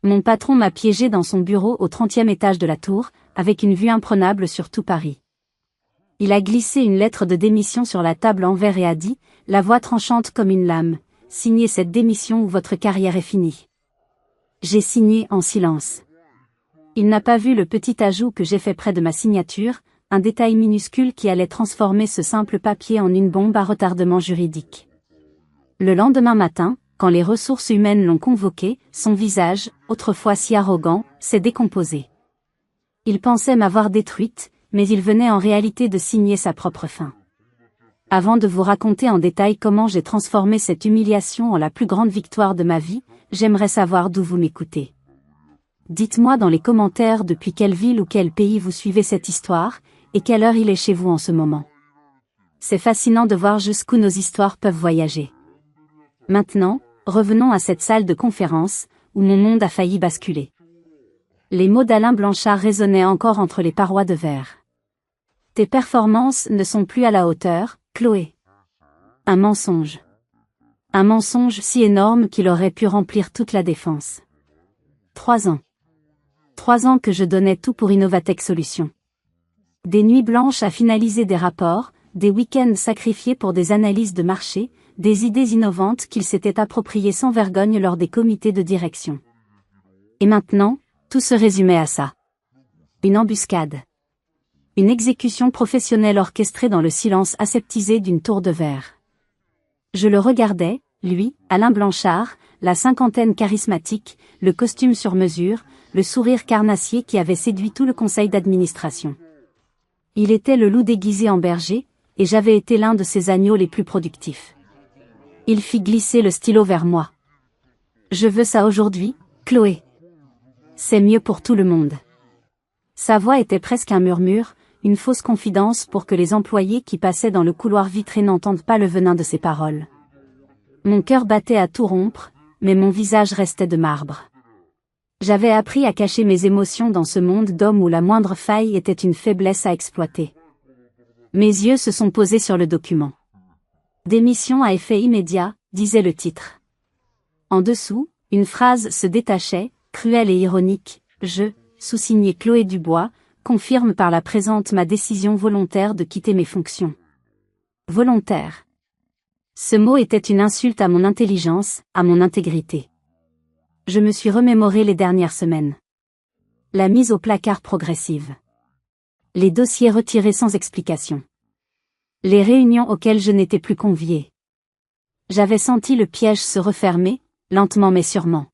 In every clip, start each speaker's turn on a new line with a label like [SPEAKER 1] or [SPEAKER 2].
[SPEAKER 1] Mon patron m'a piégé dans son bureau au 30e étage de la tour, avec une vue imprenable sur tout Paris. Il a glissé une lettre de démission sur la table en verre et a dit, la voix tranchante comme une lame, « Signez cette démission ou votre carrière est finie. » J'ai signé en silence. Il n'a pas vu le petit ajout que j'ai fait près de ma signature, un détail minuscule qui allait transformer ce simple papier en une bombe à retardement juridique. Le lendemain matin, quand les ressources humaines l'ont convoqué, son visage, autrefois si arrogant, s'est décomposé. Il pensait m'avoir détruite, mais il venait en réalité de signer sa propre fin. Avant de vous raconter en détail comment j'ai transformé cette humiliation en la plus grande victoire de ma vie, j'aimerais savoir d'où vous m'écoutez. Dites-moi dans les commentaires depuis quelle ville ou quel pays vous suivez cette histoire, et quelle heure il est chez vous en ce moment. C'est fascinant de voir jusqu'où nos histoires peuvent voyager. Maintenant, revenons à cette salle de conférence, où mon monde a failli basculer. Les mots d'Alain Blanchard résonnaient encore entre les parois de verre. Tes performances ne sont plus à la hauteur, Chloé. Un mensonge. Un mensonge si énorme qu'il aurait pu remplir toute la défense. 3 ans. 3 ans que je donnais tout pour Innovatech Solutions. Des nuits blanches à finaliser des rapports, des week-ends sacrifiés pour des analyses de marché, des idées innovantes qu'il s'était appropriées sans vergogne lors des comités de direction. Et maintenant, tout se résumait à ça. Une embuscade. Une exécution professionnelle orchestrée dans le silence aseptisé d'une tour de verre. Je le regardais, lui, Alain Blanchard, la cinquantaine charismatique, le costume sur mesure, le sourire carnassier qui avait séduit tout le conseil d'administration. Il était le loup déguisé en berger, et j'avais été l'un de ses agneaux les plus productifs. Il fit glisser le stylo vers moi. Je veux ça aujourd'hui, Chloé. C'est mieux pour tout le monde. Sa voix était presque un murmure, une fausse confidence pour que les employés qui passaient dans le couloir vitré n'entendent pas le venin de ses paroles. Mon cœur battait à tout rompre, mais mon visage restait de marbre. J'avais appris à cacher mes émotions dans ce monde d'hommes où la moindre faille était une faiblesse à exploiter. Mes yeux se sont posés sur le document. Démission à effet immédiat, disait le titre. En dessous, une phrase se détachait, cruelle et ironique, je, sous-signé Chloé Dubois, confirme par la présente ma décision volontaire de quitter mes fonctions. Volontaire. Ce mot était une insulte à mon intelligence, à mon intégrité. Je me suis remémoré les dernières semaines. La mise au placard progressive. Les dossiers retirés sans explication. Les réunions auxquelles je n'étais plus convié. J'avais senti le piège se refermer, lentement mais sûrement.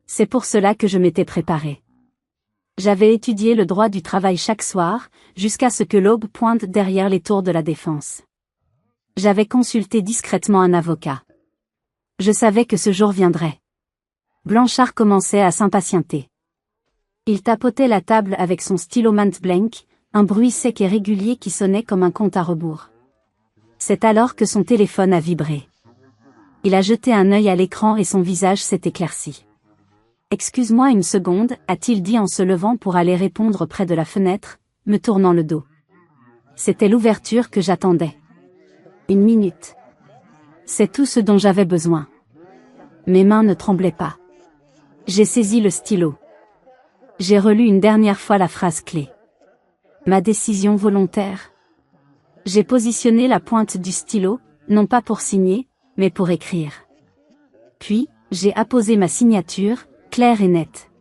[SPEAKER 1] C'est pour cela que je m'étais préparé. J'avais étudié le droit du travail chaque soir, jusqu'à ce que l'aube pointe derrière les tours de la défense. J'avais consulté discrètement un avocat. Je savais que ce jour viendrait. Blanchard commençait à s'impatienter. Il tapotait la table avec son stylo Montblanc, un bruit sec et régulier qui sonnait comme un compte à rebours. C'est alors que son téléphone a vibré. Il a jeté un œil à l'écran et son visage s'est éclairci. « Excuse-moi une seconde » a-t-il dit en se levant pour aller répondre près de la fenêtre, me tournant le dos. C'était l'ouverture que j'attendais. 1 minute. C'est tout ce dont j'avais besoin. Mes mains ne tremblaient pas. J'ai saisi le stylo. J'ai relu une dernière fois la phrase clé. Ma décision volontaire. J'ai positionné la pointe du stylo, non pas pour signer, mais pour écrire. Puis, j'ai apposé ma signature, claire et nette.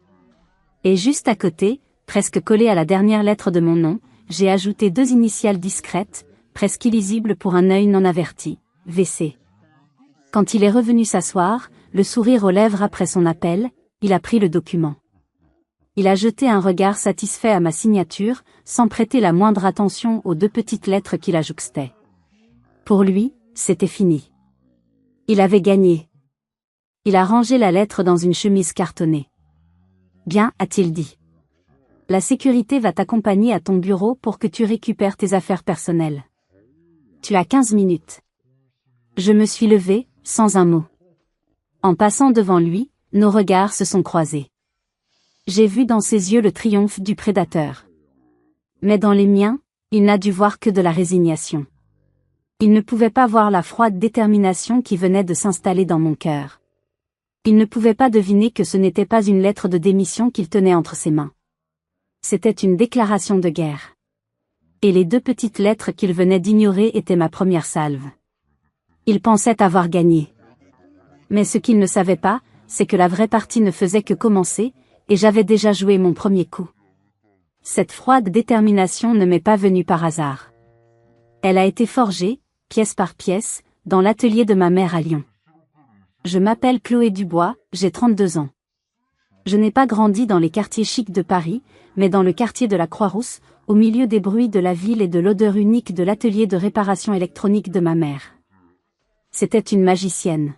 [SPEAKER 1] Et juste à côté, presque collée à la dernière lettre de mon nom, j'ai ajouté 2 initiales discrètes, presque illisibles pour un œil non averti, VC. Quand il est revenu s'asseoir, le sourire aux lèvres après son appel, il a pris le document. Il a jeté un regard satisfait à ma signature, sans prêter la moindre attention aux 2 petites lettres qui la jouxtaient. Pour lui, c'était fini. Il avait gagné. Il a rangé la lettre dans une chemise cartonnée. Bien, a-t-il dit. La sécurité va t'accompagner à ton bureau pour que tu récupères tes affaires personnelles. Tu as 15 minutes. Je me suis levé, sans un mot. En passant devant lui, nos regards se sont croisés. J'ai vu dans ses yeux le triomphe du prédateur. Mais dans les miens, il n'a dû voir que de la résignation. Il ne pouvait pas voir la froide détermination qui venait de s'installer dans mon cœur. Il ne pouvait pas deviner que ce n'était pas une lettre de démission qu'il tenait entre ses mains. C'était une déclaration de guerre. Et les 2 petites lettres qu'il venait d'ignorer étaient ma première salve. Il pensait avoir gagné. Mais ce qu'il ne savait pas, c'est que la vraie partie ne faisait que commencer, et j'avais déjà joué mon premier coup. Cette froide détermination ne m'est pas venue par hasard. Elle a été forgée, pièce par pièce, dans l'atelier de ma mère à Lyon. Je m'appelle Chloé Dubois, j'ai 32 ans. Je n'ai pas grandi dans les quartiers chics de Paris, mais dans le quartier de la Croix-Rousse, au milieu des bruits de la ville et de l'odeur unique de l'atelier de réparation électronique de ma mère. C'était une magicienne.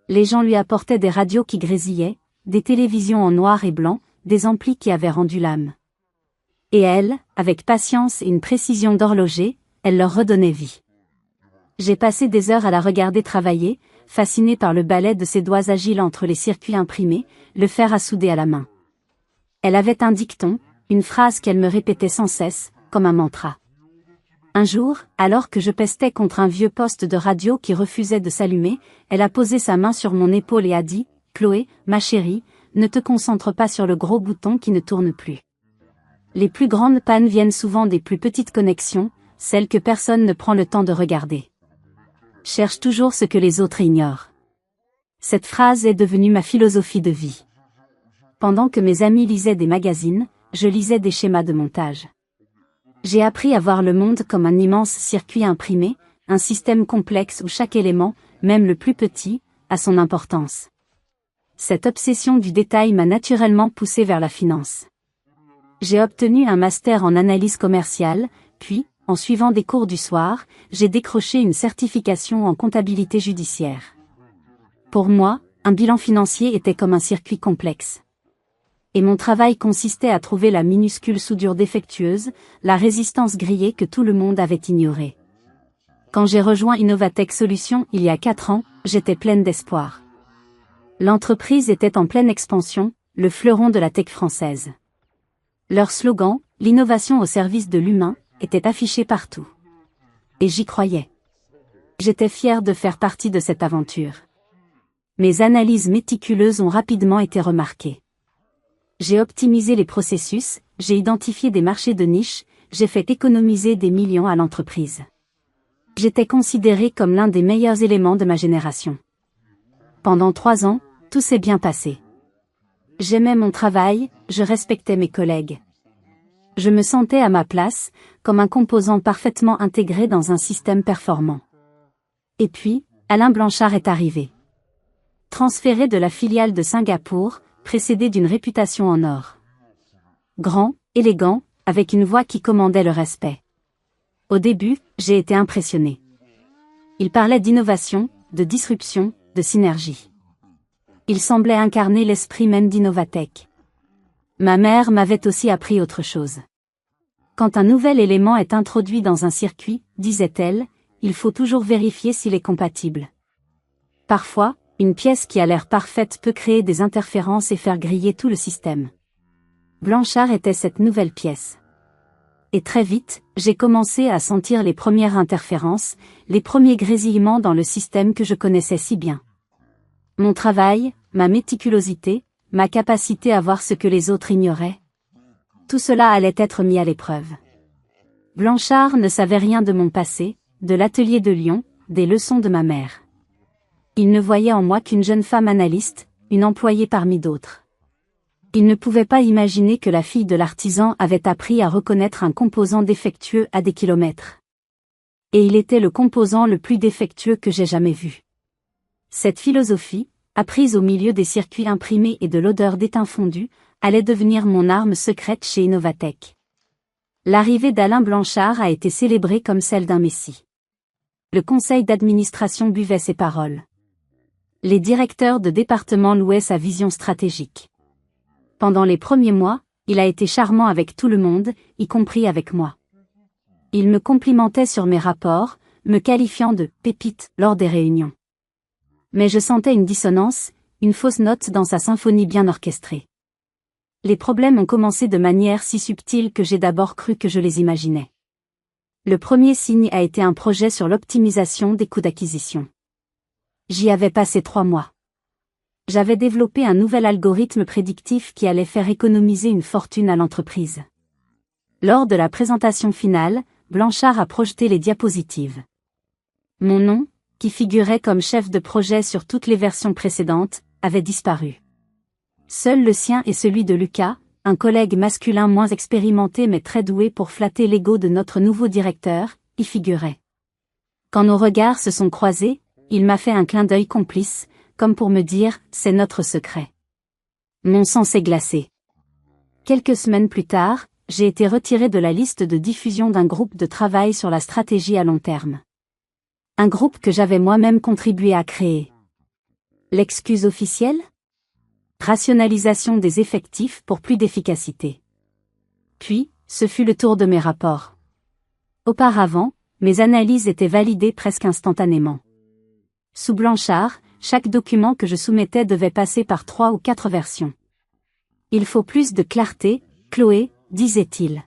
[SPEAKER 1] Les gens lui apportaient des radios qui grésillaient, des télévisions en noir et blanc, des amplis qui avaient rendu l'âme. Et elle, avec patience et une précision d'horloger, elle leur redonnait vie. J'ai passé des heures à la regarder travailler, fascinée par le balai de ses doigts agiles entre les circuits imprimés, le fer à souder à la main. Elle avait un dicton, une phrase qu'elle me répétait sans cesse, comme un mantra. Un jour, alors que je pestais contre un vieux poste de radio qui refusait de s'allumer, elle a posé sa main sur mon épaule et a dit « Chloé, ma chérie, ne te concentre pas sur le gros bouton qui ne tourne plus. Les plus grandes pannes viennent souvent des plus petites connexions, celles que personne ne prend le temps de regarder. Cherche toujours ce que les autres ignorent. » Cette phrase est devenue ma philosophie de vie. Pendant que mes amis lisaient des magazines, je lisais des schémas de montage. J'ai appris à voir le monde comme un immense circuit imprimé, un système complexe où chaque élément, même le plus petit, a son importance. Cette obsession du détail m'a naturellement poussé vers la finance. J'ai obtenu un master en analyse commerciale, puis, en suivant des cours du soir, j'ai décroché une certification en comptabilité judiciaire. Pour moi, un bilan financier était comme un circuit complexe. Et mon travail consistait à trouver la minuscule soudure défectueuse, la résistance grillée que tout le monde avait ignorée. Quand j'ai rejoint Innovatech Solutions il y a 4 ans, j'étais pleine d'espoir. L'entreprise était en pleine expansion, le fleuron de la tech française. Leur slogan, l'innovation au service de l'humain, était affiché partout. Et j'y croyais. J'étais fière de faire partie de cette aventure. Mes analyses méticuleuses ont rapidement été remarquées. J'ai optimisé les processus, j'ai identifié des marchés de niche, j'ai fait économiser des millions à l'entreprise. J'étais considérée comme l'un des meilleurs éléments de ma génération. Pendant 3 ans, tout s'est bien passé. J'aimais mon travail, je respectais mes collègues. Je me sentais à ma place, comme un composant parfaitement intégré dans un système performant. Et puis, Alain Blanchard est arrivé. Transféré de la filiale de Singapour, précédé d'une réputation en or. Grand, élégant, avec une voix qui commandait le respect. Au début, j'ai été impressionnée. Il parlait d'innovation, de disruption, de synergie. Il semblait incarner l'esprit même d'Innovatech. Ma mère m'avait aussi appris autre chose. Quand un nouvel élément est introduit dans un circuit, disait-elle, il faut toujours vérifier s'il est compatible. Parfois, une pièce qui a l'air parfaite peut créer des interférences et faire griller tout le système. Blanchard était cette nouvelle pièce. Et très vite, j'ai commencé à sentir les premières interférences, les premiers grésillements dans le système que je connaissais si bien. Mon travail, ma méticulosité, ma capacité à voir ce que les autres ignoraient. Tout cela allait être mis à l'épreuve. Blanchard ne savait rien de mon passé, de l'atelier de Lyon, des leçons de ma mère. Il ne voyait en moi qu'une jeune femme analyste, une employée parmi d'autres. Il ne pouvait pas imaginer que la fille de l'artisan avait appris à reconnaître un composant défectueux à des kilomètres. Et il était le composant le plus défectueux que j'ai jamais vu. Cette philosophie, apprise au milieu des circuits imprimés et de l'odeur d'étain fondu, allait devenir mon arme secrète chez Innovatech. L'arrivée d'Alain Blanchard a été célébrée comme celle d'un messie. Le conseil d'administration buvait ses paroles. Les directeurs de département louaient sa vision stratégique. Pendant les premiers mois, il a été charmant avec tout le monde, y compris avec moi. Il me complimentait sur mes rapports, me qualifiant de « pépite » lors des réunions. Mais je sentais une dissonance, une fausse note dans sa symphonie bien orchestrée. Les problèmes ont commencé de manière si subtile que j'ai d'abord cru que je les imaginais. Le premier signe a été un projet sur l'optimisation des coûts d'acquisition. J'y avais passé 3 mois. J'avais développé un nouvel algorithme prédictif qui allait faire économiser une fortune à l'entreprise. Lors de la présentation finale, Blanchard a projeté les diapositives. Mon nom, qui figurait comme chef de projet sur toutes les versions précédentes, avait disparu. Seul le sien et celui de Lucas, un collègue masculin moins expérimenté mais très doué pour flatter l'ego de notre nouveau directeur, y figuraient. Quand nos regards se sont croisés, il m'a fait un clin d'œil complice, comme pour me dire « c'est notre secret ». Mon sang s'est glacé. Quelques semaines plus tard, j'ai été retiré de la liste de diffusion d'un groupe de travail sur la stratégie à long terme. Un groupe que j'avais moi-même contribué à créer. L'excuse officielle ? Rationalisation des effectifs pour plus d'efficacité. Puis, ce fut le tour de mes rapports. Auparavant, mes analyses étaient validées presque instantanément. Sous Blanchard, chaque document que je soumettais devait passer par 3 ou 4 versions. Il faut plus de clarté, Chloé, disait-il.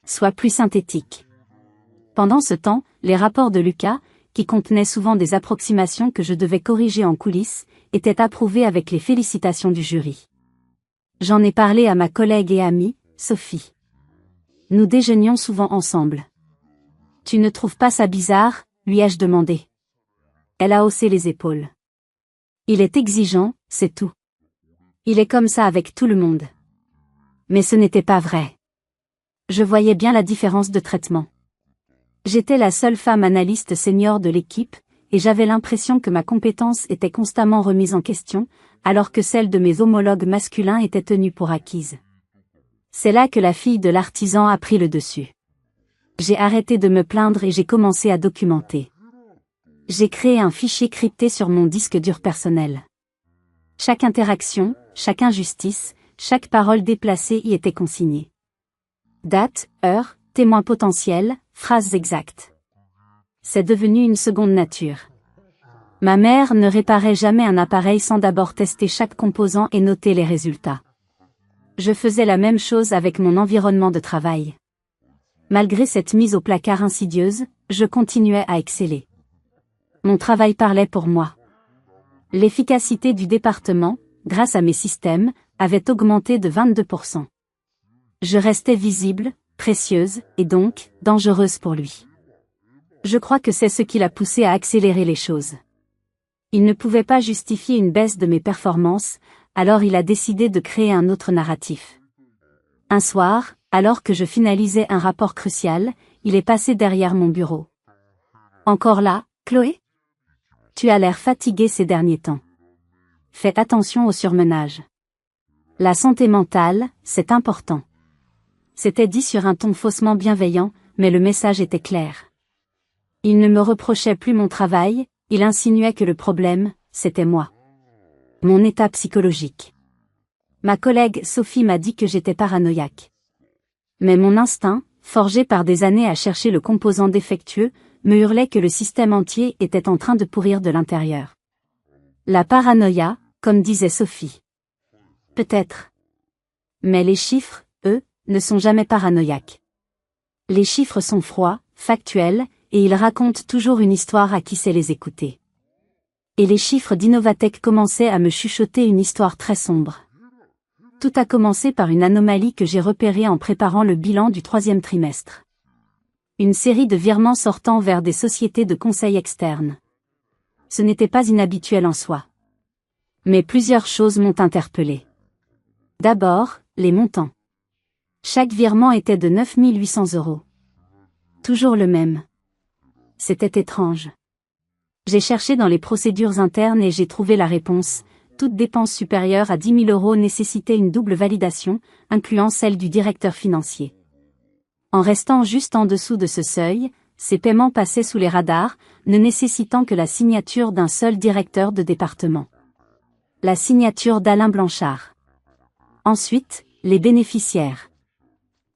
[SPEAKER 1] Sois plus synthétique. Pendant ce temps, les rapports de Lucas, qui contenaient souvent des approximations que je devais corriger en coulisses, étaient approuvés avec les félicitations du jury. J'en ai parlé à ma collègue et amie, Sophie. Nous déjeunions souvent ensemble. « Tu ne trouves pas ça bizarre ?» lui ai-je demandé. Elle a haussé les épaules. Il est exigeant, c'est tout. Il est comme ça avec tout le monde. Mais ce n'était pas vrai. Je voyais bien la différence de traitement. J'étais la seule femme analyste senior de l'équipe, et j'avais l'impression que ma compétence était constamment remise en question, alors que celle de mes homologues masculins était tenue pour acquise. C'est là que la fille de l'artisan a pris le dessus. J'ai arrêté de me plaindre et j'ai commencé à documenter. J'ai créé un fichier crypté sur mon disque dur personnel. Chaque interaction, chaque injustice, chaque parole déplacée y était consignée. Date, heure, témoin potentiel, phrases exactes. C'est devenu une seconde nature. Ma mère ne réparait jamais un appareil sans d'abord tester chaque composant et noter les résultats. Je faisais la même chose avec mon environnement de travail. Malgré cette mise au placard insidieuse, je continuais à exceller. Mon travail parlait pour moi. L'efficacité du département, grâce à mes systèmes, avait augmenté de 22%. Je restais visible, précieuse, et donc, dangereuse pour lui. Je crois que c'est ce qui l'a poussé à accélérer les choses. Il ne pouvait pas justifier une baisse de mes performances, alors il a décidé de créer un autre narratif. Un soir, alors que je finalisais un rapport crucial, il est passé derrière mon bureau. « Encore là, Chloé ? Tu as l'air fatiguée ces derniers temps. Fais attention au surmenage. La santé mentale, c'est important. » C'était dit sur un ton faussement bienveillant, mais le message était clair. Il ne me reprochait plus mon travail, il insinuait que le problème, c'était moi. Mon état psychologique. Ma collègue Sophie m'a dit que j'étais paranoïaque. Mais mon instinct, forgé par des années à chercher le composant défectueux, me hurlait que le système entier était en train de pourrir de l'intérieur. La paranoïa, comme disait Sophie. Peut-être. Mais les chiffres, eux, ne sont jamais paranoïaques. Les chiffres sont froids, factuels, et ils racontent toujours une histoire à qui sait les écouter. Et les chiffres d'Innovatech commençaient à me chuchoter une histoire très sombre. Tout a commencé par une anomalie que j'ai repérée en préparant le bilan du 3e trimestre. Une série de virements sortant vers des sociétés de conseil externes. Ce n'était pas inhabituel en soi. Mais plusieurs choses m'ont interpellé. D'abord, les montants. Chaque virement était de 9 800 €. Toujours le même. C'était étrange. J'ai cherché dans les procédures internes et j'ai trouvé la réponse. Toute dépense supérieure à 10 000 € nécessitait une double validation, incluant celle du directeur financier. En restant juste en dessous de ce seuil, ces paiements passaient sous les radars, ne nécessitant que la signature d'un seul directeur de département. La signature d'Alain Blanchard. Ensuite, les bénéficiaires.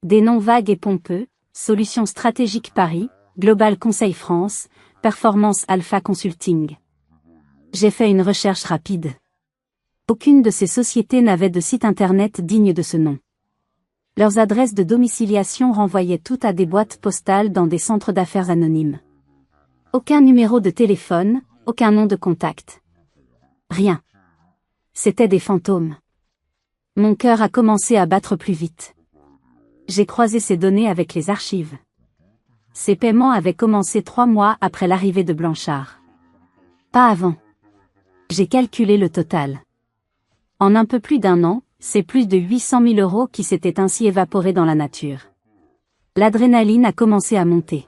[SPEAKER 1] Des noms vagues et pompeux, Solutions stratégiques Paris, Global Conseil France, Performance Alpha Consulting. J'ai fait une recherche rapide. Aucune de ces sociétés n'avait de site internet digne de ce nom. Leurs adresses de domiciliation renvoyaient toutes à des boîtes postales dans des centres d'affaires anonymes. Aucun numéro de téléphone, aucun nom de contact. Rien. C'étaient des fantômes. Mon cœur a commencé à battre plus vite. J'ai croisé ces données avec les archives. Ces paiements avaient commencé 3 mois après l'arrivée de Blanchard. Pas avant. J'ai calculé le total. En un peu plus d'1 an, c'est plus de 800 000 € qui s'étaient ainsi évaporés dans la nature. L'adrénaline a commencé à monter.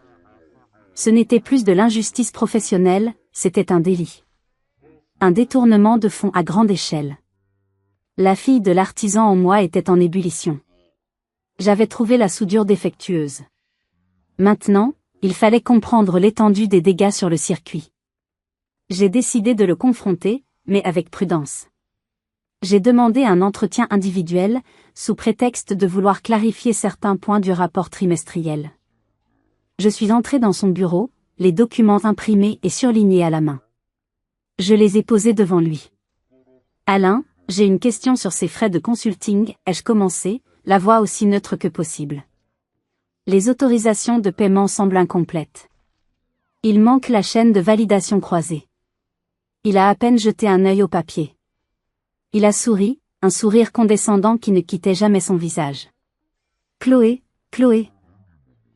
[SPEAKER 1] Ce n'était plus de l'injustice professionnelle, c'était un délit. Un détournement de fonds à grande échelle. La fille de l'artisan en moi était en ébullition. J'avais trouvé la soudure défectueuse. Maintenant, il fallait comprendre l'étendue des dégâts sur le circuit. J'ai décidé de le confronter, mais avec prudence. J'ai demandé un entretien individuel, sous prétexte de vouloir clarifier certains points du rapport trimestriel. Je suis entré dans son bureau, les documents imprimés et surlignés à la main. Je les ai posés devant lui. Alain, j'ai une question sur ces frais de consulting, ai-je commencé, la voix aussi neutre que possible. Les autorisations de paiement semblent incomplètes. Il manque la chaîne de validation croisée. Il a à peine jeté un œil au papier. Il a souri, un sourire condescendant qui ne quittait jamais son visage. Chloé.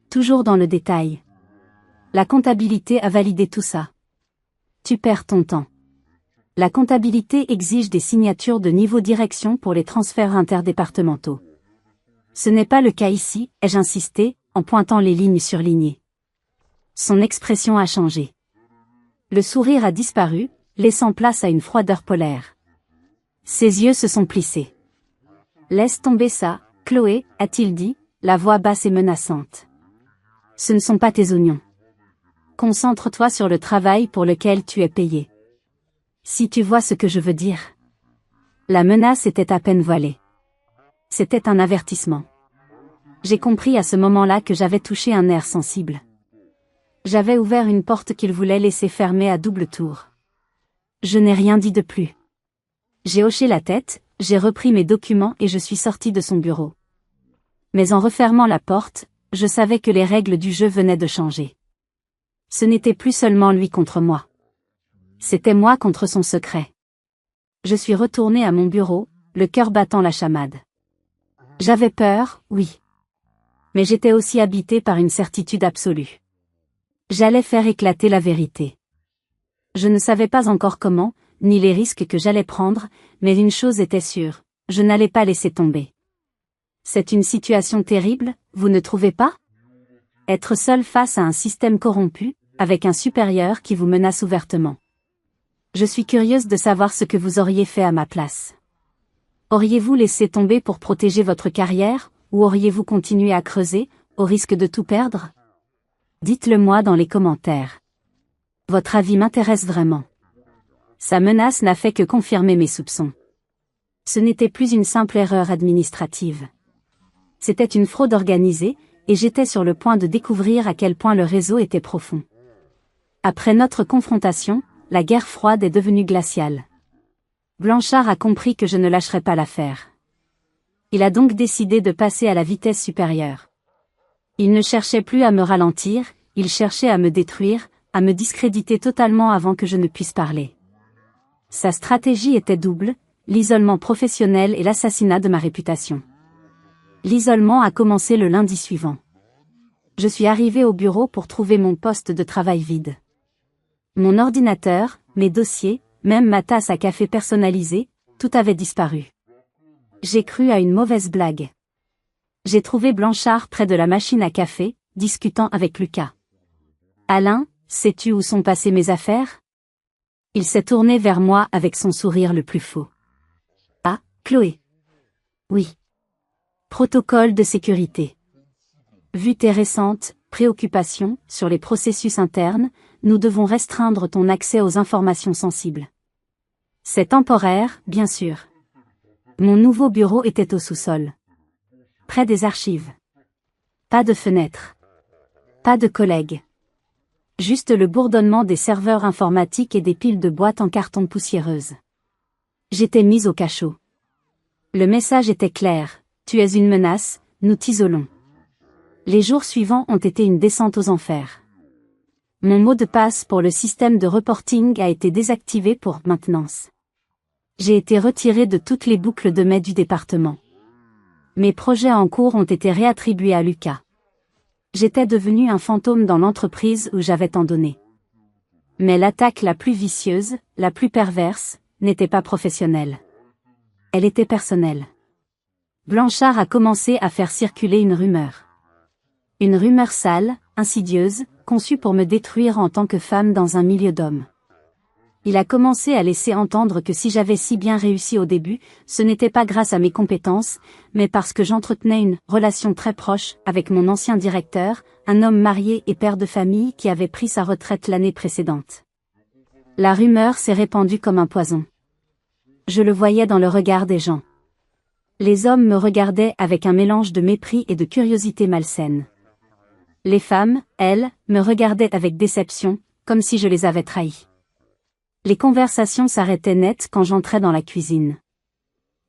[SPEAKER 1] Toujours dans le détail. La comptabilité a validé tout ça. Tu perds ton temps. La comptabilité exige des signatures de niveau direction pour les transferts interdépartementaux. Ce n'est pas le cas ici, ai-je insisté, en pointant les lignes surlignées. Son expression a changé. Le sourire a disparu, laissant place à une froideur polaire. Ses yeux se sont plissés. Laisse tomber ça, Chloé, a-t-il dit, la voix basse et menaçante. Ce ne sont pas tes oignons. Concentre-toi sur le travail pour lequel tu es payé. Si tu vois ce que je veux dire. La menace était à peine voilée. C'était un avertissement. J'ai compris à ce moment-là que j'avais touché un nerf sensible. J'avais ouvert une porte qu'il voulait laisser fermer à double tour. Je n'ai rien dit de plus. J'ai hoché la tête, j'ai repris mes documents et je suis sorti de son bureau. Mais en refermant la porte, je savais que les règles du jeu venaient de changer. Ce n'était plus seulement lui contre moi. C'était moi contre son secret. Je suis retourné à mon bureau, le cœur battant la chamade. J'avais peur, oui. Mais j'étais aussi habité par une certitude absolue. J'allais faire éclater la vérité. Je ne savais pas encore comment, ni les risques que j'allais prendre, mais une chose était sûre, je n'allais pas laisser tomber. C'est une situation terrible, vous ne trouvez pas? Être seul face à un système corrompu, avec un supérieur qui vous menace ouvertement. Je suis curieuse de savoir ce que vous auriez fait à ma place. Auriez-vous laissé tomber pour protéger votre carrière, ou auriez-vous continué à creuser, au risque de tout perdre? Dites-le moi dans les commentaires. Votre avis m'intéresse vraiment. Sa menace n'a fait que confirmer mes soupçons. Ce n'était plus une simple erreur administrative. C'était une fraude organisée, et j'étais sur le point de découvrir à quel point le réseau était profond. Après notre confrontation, la guerre froide est devenue glaciale. Blanchard a compris que je ne lâcherais pas l'affaire. Il a donc décidé de passer à la vitesse supérieure. Il ne cherchait plus à me ralentir, il cherchait à me détruire, à me discréditer totalement avant que je ne puisse parler. Sa stratégie était double, l'isolement professionnel et l'assassinat de ma réputation. L'isolement a commencé le lundi suivant. Je suis arrivé au bureau pour trouver mon poste de travail vide. Mon ordinateur, mes dossiers, même ma tasse à café personnalisée, tout avait disparu. J'ai cru à une mauvaise blague. J'ai trouvé Blanchard près de la machine à café, discutant avec Lucas. « Alain, sais-tu où sont passées mes affaires ?» Il s'est tourné vers moi avec son sourire le plus faux. « Ah, Chloé. »« Oui. » Protocole de sécurité. Vu tes récentes préoccupations sur les processus internes, nous devons restreindre ton accès aux informations sensibles. C'est temporaire, bien sûr. Mon nouveau bureau était au sous-sol. Près des archives. Pas de fenêtre. Pas de collègues. Juste le bourdonnement des serveurs informatiques et des piles de boîtes en carton poussiéreuses. J'étais mise au cachot. Le message était clair, tu es une menace, nous t'isolons. Les jours suivants ont été une descente aux enfers. Mon mot de passe pour le système de reporting a été désactivé pour maintenance. J'ai été retiré de toutes les boucles de mai du département. Mes projets en cours ont été réattribués à Lucas. J'étais devenu un fantôme dans l'entreprise où j'avais tant donné. Mais l'attaque la plus vicieuse, la plus perverse, n'était pas professionnelle. Elle était personnelle. Blanchard a commencé à faire circuler une rumeur. Une rumeur sale, insidieuse, conçue pour me détruire en tant que femme dans un milieu d'hommes. Il a commencé à laisser entendre que si j'avais si bien réussi au début, ce n'était pas grâce à mes compétences, mais parce que j'entretenais une relation très proche avec mon ancien directeur, un homme marié et père de famille qui avait pris sa retraite l'année précédente. La rumeur s'est répandue comme un poison. Je le voyais dans le regard des gens. Les hommes me regardaient avec un mélange de mépris et de curiosité malsaine. Les femmes, elles, me regardaient avec déception, comme si je les avais trahis. Les conversations s'arrêtaient net quand j'entrais dans la cuisine.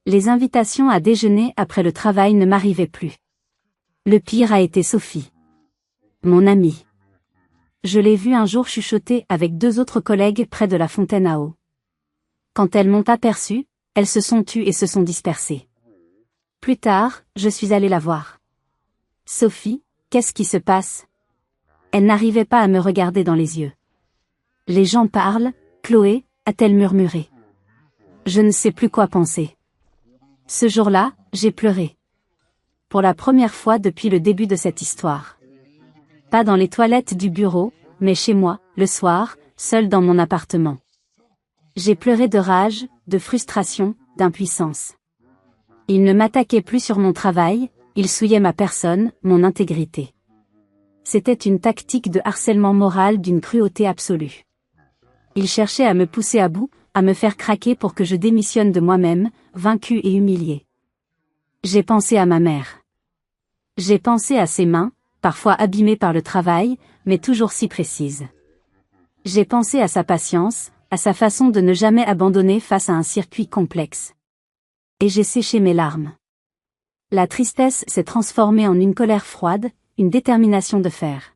[SPEAKER 1] Les invitations à déjeuner après le travail ne m'arrivaient plus. Le pire a été Sophie. Mon amie. Je l'ai vue un jour chuchoter avec 2 autres collègues près de la fontaine à eau. Quand elles m'ont aperçue, elles se sont tues et se sont dispersées. Plus tard, je suis allée la voir. Sophie, qu'est-ce qui se passe? Elle n'arrivait pas à me regarder dans les yeux. Les gens parlent, Chloé, a-t-elle murmuré. Je ne sais plus quoi penser. Ce jour-là, j'ai pleuré. Pour la première fois depuis le début de cette histoire. Pas dans les toilettes du bureau, mais chez moi, le soir, seul dans mon appartement. J'ai pleuré de rage, de frustration, d'impuissance. Il ne m'attaquait plus sur mon travail, il souillait ma personne, mon intégrité. C'était une tactique de harcèlement moral d'une cruauté absolue. Il cherchait à me pousser à bout, à me faire craquer pour que je démissionne de moi-même, vaincu et humilié. J'ai pensé à ma mère. J'ai pensé à ses mains, parfois abîmées par le travail, mais toujours si précises. J'ai pensé à sa patience, à sa façon de ne jamais abandonner face à un circuit complexe. Et j'ai séché mes larmes. La tristesse s'est transformée en une colère froide, une détermination de fer.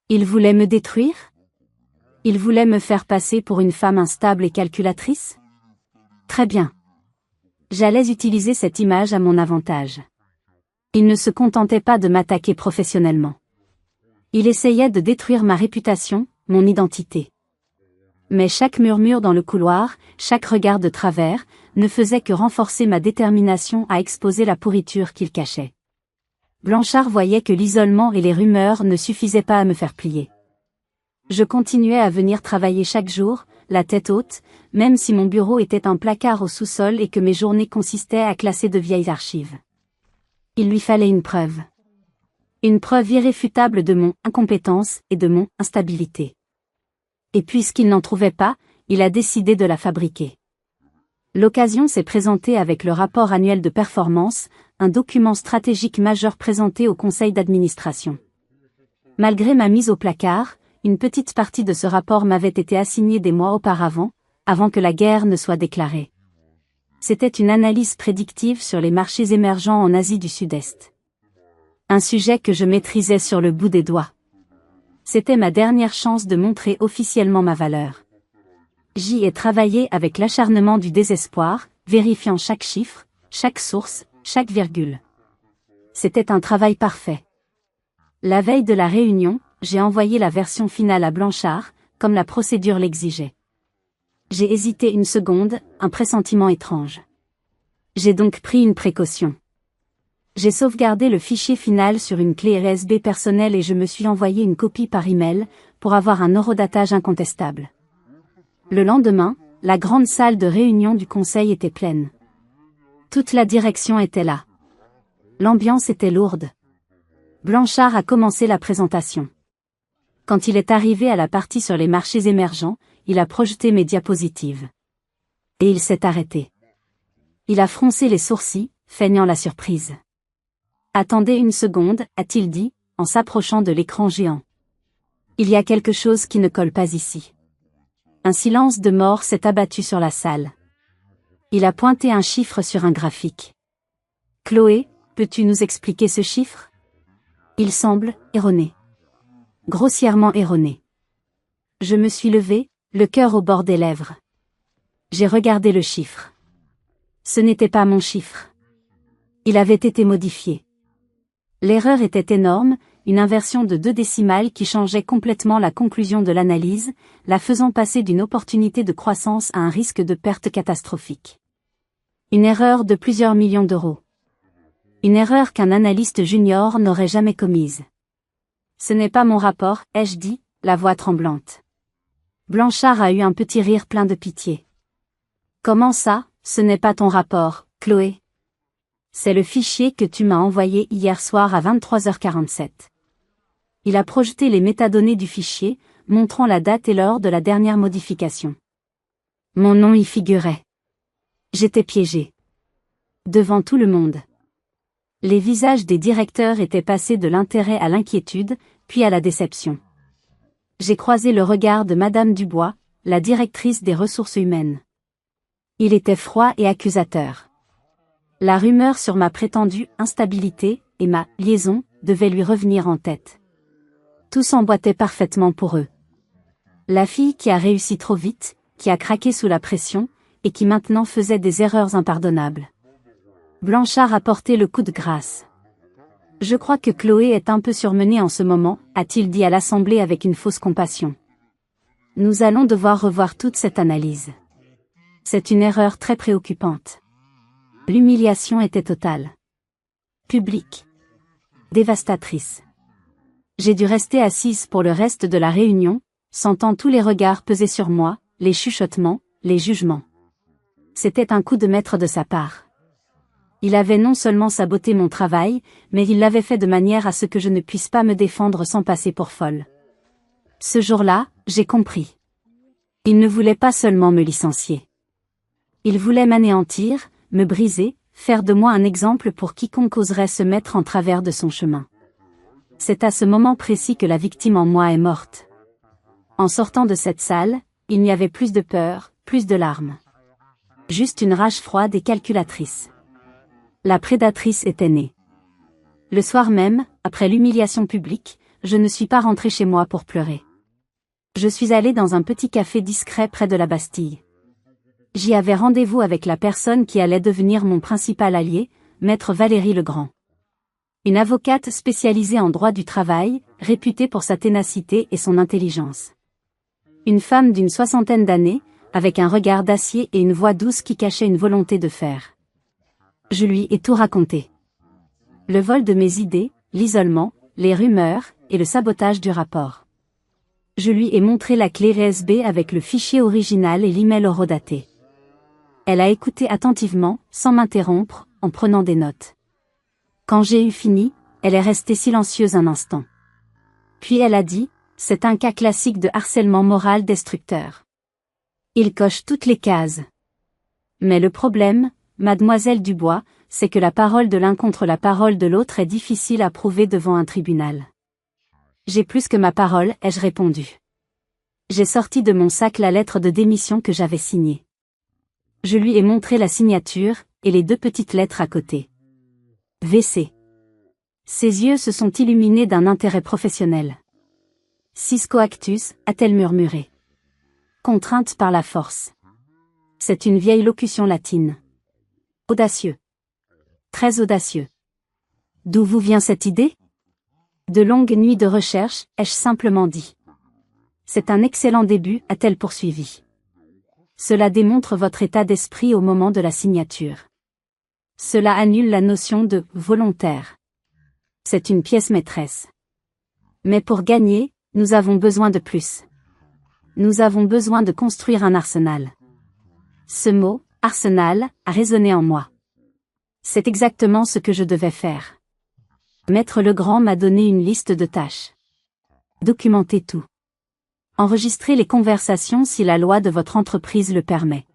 [SPEAKER 1] Il voulait me détruire? Il voulait me faire passer pour une femme instable et calculatrice? Très bien. J'allais utiliser cette image à mon avantage. Il ne se contentait pas de m'attaquer professionnellement. Il essayait de détruire ma réputation, mon identité. Mais chaque murmure dans le couloir, chaque regard de travers, ne faisait que renforcer ma détermination à exposer la pourriture qu'il cachait. Blanchard voyait que l'isolement et les rumeurs ne suffisaient pas à me faire plier. Je continuais à venir travailler chaque jour, la tête haute, même si mon bureau était un placard au sous-sol et que mes journées consistaient à classer de vieilles archives. Il lui fallait une preuve. Une preuve irréfutable de mon incompétence et de mon instabilité. Et puisqu'il n'en trouvait pas, il a décidé de la fabriquer. L'occasion s'est présentée avec le rapport annuel de performance, un document stratégique majeur présenté au conseil d'administration. Malgré ma mise au placard, une petite partie de ce rapport m'avait été assignée des mois auparavant, avant que la guerre ne soit déclarée. C'était une analyse prédictive sur les marchés émergents en Asie du Sud-Est. Un sujet que je maîtrisais sur le bout des doigts. C'était ma dernière chance de montrer officiellement ma valeur. J'y ai travaillé avec l'acharnement du désespoir, vérifiant chaque chiffre, chaque source, chaque virgule. C'était un travail parfait. La veille de la réunion, j'ai envoyé la version finale à Blanchard, comme la procédure l'exigeait. J'ai hésité une seconde, un pressentiment étrange. J'ai donc pris une précaution. J'ai sauvegardé le fichier final sur une clé USB personnelle et je me suis envoyé une copie par email, pour avoir un horodatage incontestable. Le lendemain, la grande salle de réunion du conseil était pleine. Toute la direction était là. L'ambiance était lourde. Blanchard a commencé la présentation. Quand il est arrivé à la partie sur les marchés émergents, il a projeté mes diapositives. Et il s'est arrêté. Il a froncé les sourcils, feignant la surprise. Attendez une seconde, a-t-il dit, en s'approchant de l'écran géant. Il y a quelque chose qui ne colle pas ici. Un silence de mort s'est abattu sur la salle. Il a pointé un chiffre sur un graphique. Chloé, peux-tu nous expliquer ce chiffre? Il semble erroné. Grossièrement erroné. Je me suis levée, le cœur au bord des lèvres. J'ai regardé le chiffre. Ce n'était pas mon chiffre. Il avait été modifié. L'erreur était énorme, une inversion de 2 décimales qui changeait complètement la conclusion de l'analyse, la faisant passer d'une opportunité de croissance à un risque de perte catastrophique. Une erreur de plusieurs millions d'euros. Une erreur qu'un analyste junior n'aurait jamais commise. Ce n'est pas mon rapport, ai-je dit, la voix tremblante. Blanchard a eu un petit rire plein de pitié. Comment ça, ce n'est pas ton rapport, Chloé? C'est le fichier que tu m'as envoyé hier soir à 23h47. Il a projeté les métadonnées du fichier, montrant la date et l'heure de la dernière modification. Mon nom y figurait. J'étais piégé. Devant tout le monde. Les visages des directeurs étaient passés de l'intérêt à l'inquiétude, puis à la déception. J'ai croisé le regard de Madame Dubois, la directrice des ressources humaines. Il était froid et accusateur. La rumeur sur ma prétendue instabilité et ma liaison devait lui revenir en tête. Tout s'emboîtait parfaitement pour eux. La fille qui a réussi trop vite, qui a craqué sous la pression, et qui maintenant faisait des erreurs impardonnables. Blanchard a porté le coup de grâce. Je crois que Chloé est un peu surmenée en ce moment, a-t-il dit à l'Assemblée avec une fausse compassion. Nous allons devoir revoir toute cette analyse. C'est une erreur très préoccupante. L'humiliation était totale. Publique. Dévastatrice. J'ai dû rester assise pour le reste de la réunion, sentant tous les regards peser sur moi, les chuchotements, les jugements. C'était un coup de maître de sa part. Il avait non seulement saboté mon travail, mais il l'avait fait de manière à ce que je ne puisse pas me défendre sans passer pour folle. Ce jour-là, j'ai compris. Il ne voulait pas seulement me licencier. Il voulait m'anéantir, me briser, faire de moi un exemple pour quiconque oserait se mettre en travers de son chemin. C'est à ce moment précis que la victime en moi est morte. En sortant de cette salle, il n'y avait plus de peur, plus de larmes. Juste une rage froide et calculatrice. La prédatrice était née. Le soir même, après l'humiliation publique, je ne suis pas rentrée chez moi pour pleurer. Je suis allée dans un petit café discret près de la Bastille. J'y avais rendez-vous avec la personne qui allait devenir mon principal allié, maître Valérie Legrand. Une avocate spécialisée en droit du travail, réputée pour sa ténacité et son intelligence. Une femme d'une 60aine d'années, avec un regard d'acier et une voix douce qui cachait une volonté de faire. Je lui ai tout raconté. Le vol de mes idées, l'isolement, les rumeurs, et le sabotage du rapport. Je lui ai montré la clé USB avec le fichier original et l'email horodaté. Elle a écouté attentivement, sans m'interrompre, en prenant des notes. Quand j'ai eu fini, elle est restée silencieuse un instant. Puis elle a dit, c'est un cas classique de harcèlement moral destructeur. Il coche toutes les cases. Mais le problème, mademoiselle Dubois, c'est que la parole de l'un contre la parole de l'autre est difficile à prouver devant un tribunal. J'ai plus que ma parole, ai-je répondu. J'ai sorti de mon sac la lettre de démission que j'avais signée. Je lui ai montré la signature, et les 2 petites lettres à côté. VC. Ses yeux se sont illuminés d'un intérêt professionnel. Cisco Actus, a-t-elle murmuré. Contrainte par la force. C'est une vieille locution latine. Audacieux. Très audacieux. D'où vous vient cette idée? De longues nuits de recherche, ai-je simplement dit. C'est un excellent début, a-t-elle poursuivi. Cela démontre votre état d'esprit au moment de la signature. Cela annule la notion de « volontaire ». C'est une pièce maîtresse. Mais pour gagner, nous avons besoin de plus. Nous avons besoin de construire un arsenal. Ce mot, arsenal, a résonné en moi. C'est exactement ce que je devais faire. Maître Legrand m'a donné une liste de tâches. Documenter tout. Enregistrer les conversations si la loi de votre entreprise le permet.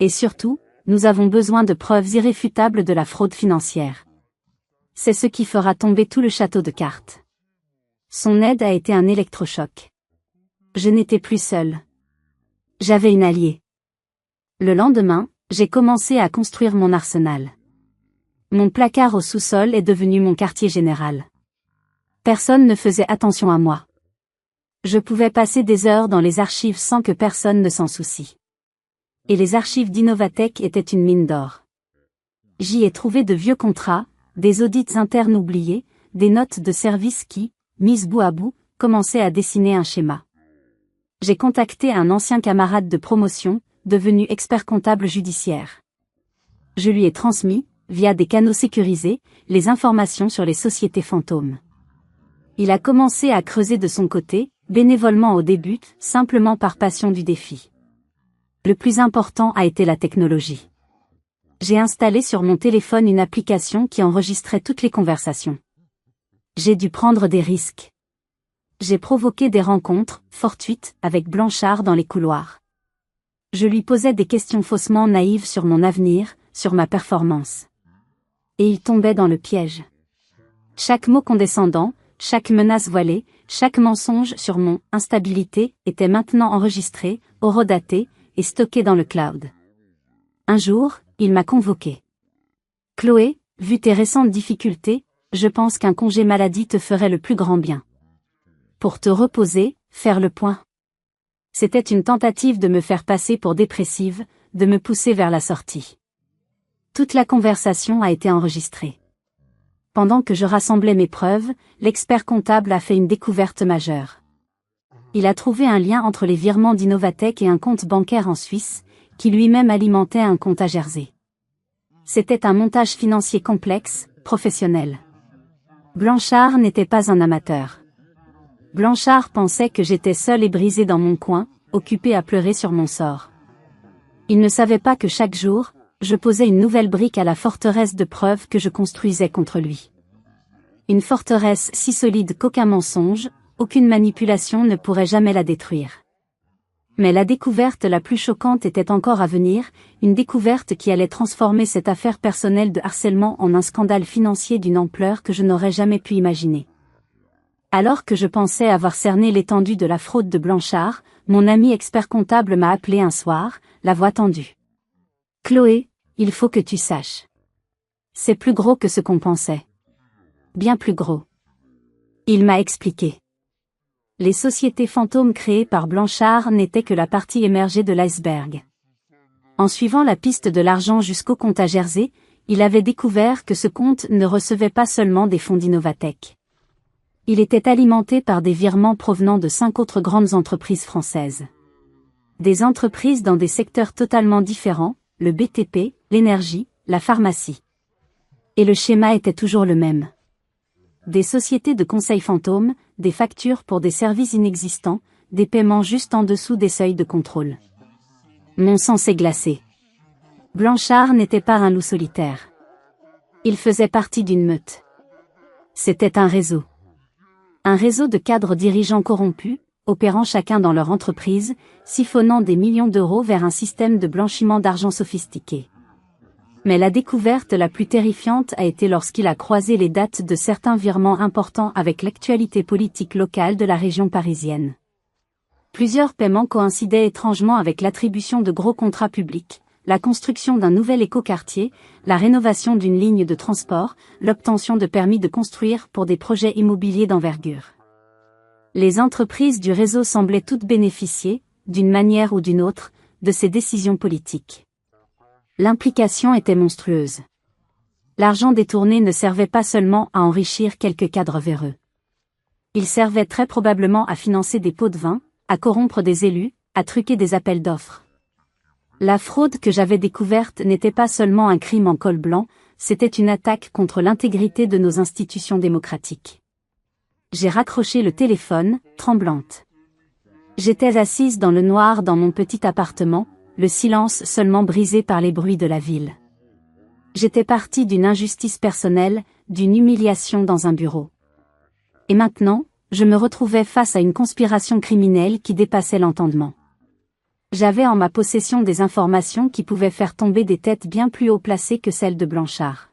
[SPEAKER 1] Et surtout, nous avons besoin de preuves irréfutables de la fraude financière. C'est ce qui fera tomber tout le château de cartes. Son aide a été un électrochoc. Je n'étais plus seule. J'avais une alliée. Le lendemain, j'ai commencé à construire mon arsenal. Mon placard au sous-sol est devenu mon quartier général. Personne ne faisait attention à moi. Je pouvais passer des heures dans les archives sans que personne ne s'en soucie. Et les archives d'Innovatech étaient une mine d'or. J'y ai trouvé de vieux contrats, des audits internes oubliés, des notes de service qui, mises bout à bout, commençaient à dessiner un schéma. J'ai contacté un ancien camarade de promotion, devenu expert comptable judiciaire. Je lui ai transmis, via des canaux sécurisés, les informations sur les sociétés fantômes. Il a commencé à creuser de son côté, bénévolement au début, simplement par passion du défi. Le plus important a été la technologie. J'ai installé sur mon téléphone une application qui enregistrait toutes les conversations. J'ai dû prendre des risques. J'ai provoqué des rencontres, fortuites, avec Blanchard dans les couloirs. Je lui posais des questions faussement naïves sur mon avenir, sur ma performance. Et il tombait dans le piège. Chaque mot condescendant, chaque menace voilée, chaque mensonge sur mon instabilité était maintenant enregistré, horodaté, et stocké dans le cloud. Un jour, il m'a convoqué. Chloé, vu tes récentes difficultés, je pense qu'un congé maladie te ferait le plus grand bien. Pour te reposer, faire le point. C'était une tentative de me faire passer pour dépressive, de me pousser vers la sortie. Toute la conversation a été enregistrée. Pendant que je rassemblais mes preuves, l'expert comptable a fait une découverte majeure. Il a trouvé un lien entre les virements d'Innovatech et un compte bancaire en Suisse, qui lui-même alimentait un compte à Jersey. C'était un montage financier complexe, professionnel. Blanchard n'était pas un amateur. Blanchard pensait que j'étais seul et brisé dans mon coin, occupé à pleurer sur mon sort. Il ne savait pas que chaque jour, je posais une nouvelle brique à la forteresse de preuves que je construisais contre lui. Une forteresse si solide qu'aucun mensonge, aucune manipulation ne pourrait jamais la détruire. Mais la découverte la plus choquante était encore à venir, une découverte qui allait transformer cette affaire personnelle de harcèlement en un scandale financier d'une ampleur que je n'aurais jamais pu imaginer. Alors que je pensais avoir cerné l'étendue de la fraude de Blanchard, mon ami expert comptable m'a appelé un soir, la voix tendue. « Chloé, il faut que tu saches. C'est plus gros que ce qu'on pensait. Bien plus gros. » Il m'a expliqué. Les sociétés fantômes créées par Blanchard n'étaient que la partie émergée de l'iceberg. En suivant la piste de l'argent jusqu'au compte à Jersey, il avait découvert que ce compte ne recevait pas seulement des fonds d'Innovatech. Il était alimenté par des virements provenant de 5 autres grandes entreprises françaises. Des entreprises dans des secteurs totalement différents, le BTP, l'énergie, la pharmacie. Et le schéma était toujours le même. Des sociétés de conseil fantômes, des factures pour des services inexistants, des paiements juste en dessous des seuils de contrôle. Mon sang s'est glacé. Blanchard n'était pas un loup solitaire. Il faisait partie d'une meute. C'était un réseau. Un réseau de cadres dirigeants corrompus, opérant chacun dans leur entreprise, siphonnant des millions d'euros vers un système de blanchiment d'argent sophistiqué. Mais la découverte la plus terrifiante a été lorsqu'il a croisé les dates de certains virements importants avec l'actualité politique locale de la région parisienne. Plusieurs paiements coïncidaient étrangement avec l'attribution de gros contrats publics, la construction d'un nouvel écoquartier, la rénovation d'une ligne de transport, l'obtention de permis de construire pour des projets immobiliers d'envergure. Les entreprises du réseau semblaient toutes bénéficier, d'une manière ou d'une autre, de ces décisions politiques. L'implication était monstrueuse. L'argent détourné ne servait pas seulement à enrichir quelques cadres véreux. Il servait très probablement à financer des pots de vin, à corrompre des élus, à truquer des appels d'offres. La fraude que j'avais découverte n'était pas seulement un crime en col blanc, c'était une attaque contre l'intégrité de nos institutions démocratiques. J'ai raccroché le téléphone, tremblante. J'étais assise dans le noir dans mon petit appartement, le silence seulement brisé par les bruits de la ville. J'étais partie d'une injustice personnelle, d'une humiliation dans un bureau. Et maintenant, je me retrouvais face à une conspiration criminelle qui dépassait l'entendement. J'avais en ma possession des informations qui pouvaient faire tomber des têtes bien plus haut placées que celles de Blanchard.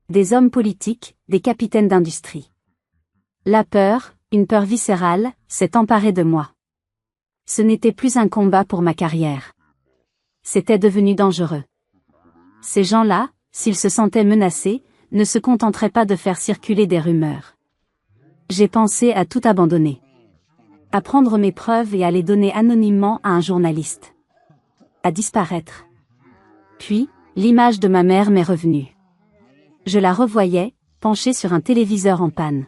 [SPEAKER 1] Des hommes politiques, des capitaines d'industrie. La peur, une peur viscérale, s'est emparée de moi. Ce n'était plus un combat pour ma carrière. C'était devenu dangereux. Ces gens-là, s'ils se sentaient menacés, ne se contenteraient pas de faire circuler des rumeurs. J'ai pensé à tout abandonner. À prendre mes preuves et à les donner anonymement à un journaliste. à disparaître. Puis, l'image de ma mère m'est revenue. Je la revoyais, penchée sur un téléviseur en panne.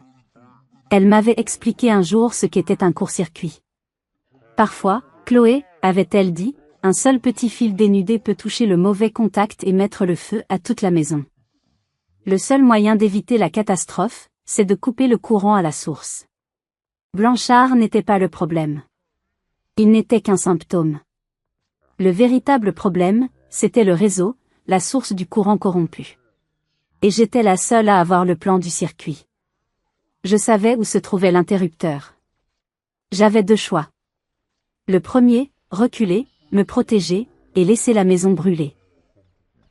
[SPEAKER 1] Elle m'avait expliqué un jour ce qu'était un court-circuit. Parfois, Chloé, avait-elle dit, un seul petit fil dénudé peut toucher le mauvais contact et mettre le feu à toute la maison. Le seul moyen d'éviter la catastrophe, c'est de couper le courant à la source. Blanchard n'était pas le problème. Il n'était qu'un symptôme. Le véritable problème, c'était le réseau, la source du courant corrompu. Et j'étais la seule à avoir le plan du circuit. Je savais où se trouvait l'interrupteur. J'avais deux choix. Le premier, reculer, me protéger, et laisser la maison brûler.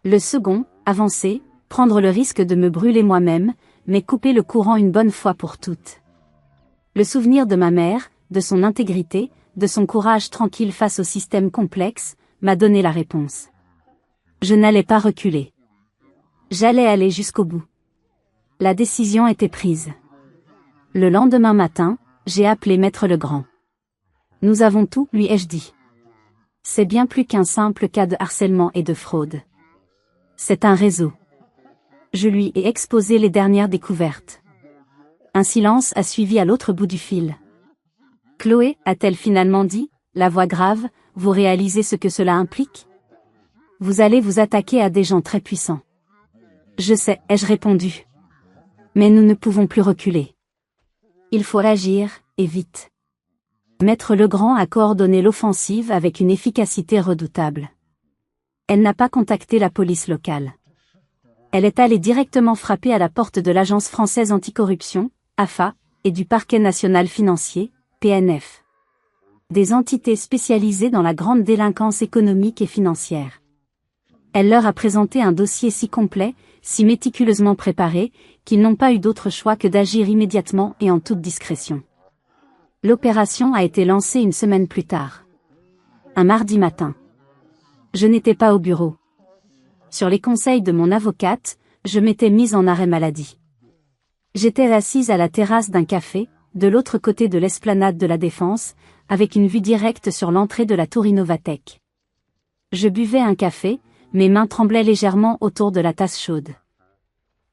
[SPEAKER 1] Le second, avancer, prendre le risque de me brûler moi-même, mais couper le courant une bonne fois pour toutes. Le souvenir de ma mère, de son intégrité, de son courage tranquille face au système complexe, m'a donné la réponse. Je n'allais pas reculer. J'allais aller jusqu'au bout. La décision était prise. Le lendemain matin, j'ai appelé Maître Legrand. Nous avons tout, lui ai-je dit. C'est bien plus qu'un simple cas de harcèlement et de fraude. C'est un réseau. Je lui ai exposé les dernières découvertes. Un silence a suivi à l'autre bout du fil. Chloé, a-t-elle finalement dit, la voix grave, vous réalisez ce que cela implique? Vous allez vous attaquer à des gens très puissants. Je sais, ai-je répondu. Mais nous ne pouvons plus reculer. Il faut agir, et vite. Maître Legrand a coordonné l'offensive avec une efficacité redoutable. Elle n'a pas contacté la police locale. Elle est allée directement frapper à la porte de l'Agence française anticorruption, AFA, et du Parquet national financier, PNF. Des entités spécialisées dans la grande délinquance économique et financière. Elle leur a présenté un dossier si complet, si méticuleusement préparé, qu'ils n'ont pas eu d'autre choix que d'agir immédiatement et en toute discrétion. L'opération a été lancée une semaine plus tard. Un mardi matin. Je n'étais pas au bureau. Sur les conseils de mon avocate, je m'étais mise en arrêt maladie. J'étais assise à la terrasse d'un café, de l'autre côté de l'esplanade de la Défense, avec une vue directe sur l'entrée de la tour Innovatech. Je buvais un café, mes mains tremblaient légèrement autour de la tasse chaude.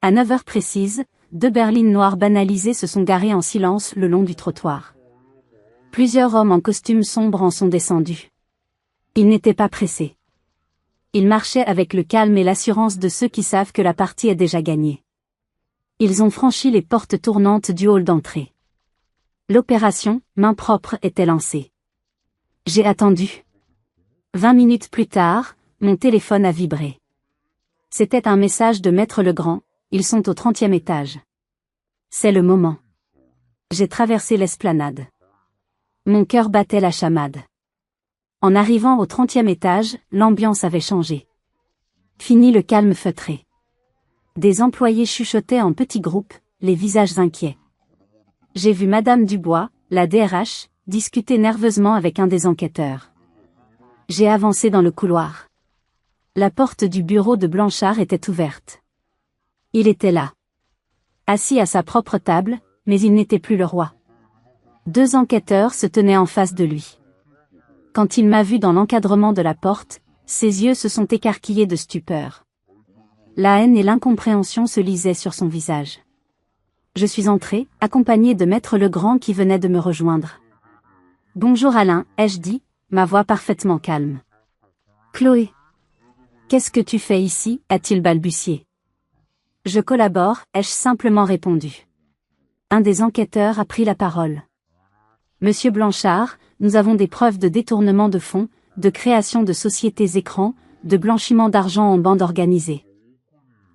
[SPEAKER 1] À 9 heures précises, deux berlines noires banalisées se sont garées en silence le long du trottoir. Plusieurs hommes en costume sombre en sont descendus. Ils n'étaient pas pressés. Ils marchaient avec le calme et l'assurance de ceux qui savent que la partie est déjà gagnée. Ils ont franchi les portes tournantes du hall d'entrée. L'opération, main propre, était lancée. J'ai attendu. 20 minutes plus tard, mon téléphone a vibré. C'était un message de Maître Legrand, ils sont au 30e étage. C'est le moment. J'ai traversé l'esplanade. Mon cœur battait la chamade. En arrivant au 30e étage, l'ambiance avait changé. Fini le calme feutré. Des employés chuchotaient en petits groupes, les visages inquiets. J'ai vu Madame Dubois, la DRH, discuter nerveusement avec un des enquêteurs. J'ai avancé dans le couloir. La porte du bureau de Blanchard était ouverte. Il était là. Assis à sa propre table, mais il n'était plus le roi. Deux enquêteurs se tenaient en face de lui. Quand il m'a vu dans l'encadrement de la porte, ses yeux se sont écarquillés de stupeur. La haine et l'incompréhension se lisaient sur son visage. Je suis entré, accompagné de Maître Legrand qui venait de me rejoindre. « Bonjour Alain », ai-je dit, ma voix parfaitement calme. « Chloé. Qu'est-ce que tu fais ici » a-t-il balbutié. « Je collabore », ai-je simplement répondu. Un des enquêteurs a pris la parole. « Monsieur Blanchard, nous avons des preuves de détournement de fonds, de création de sociétés écrans, de blanchiment d'argent en bande organisée. »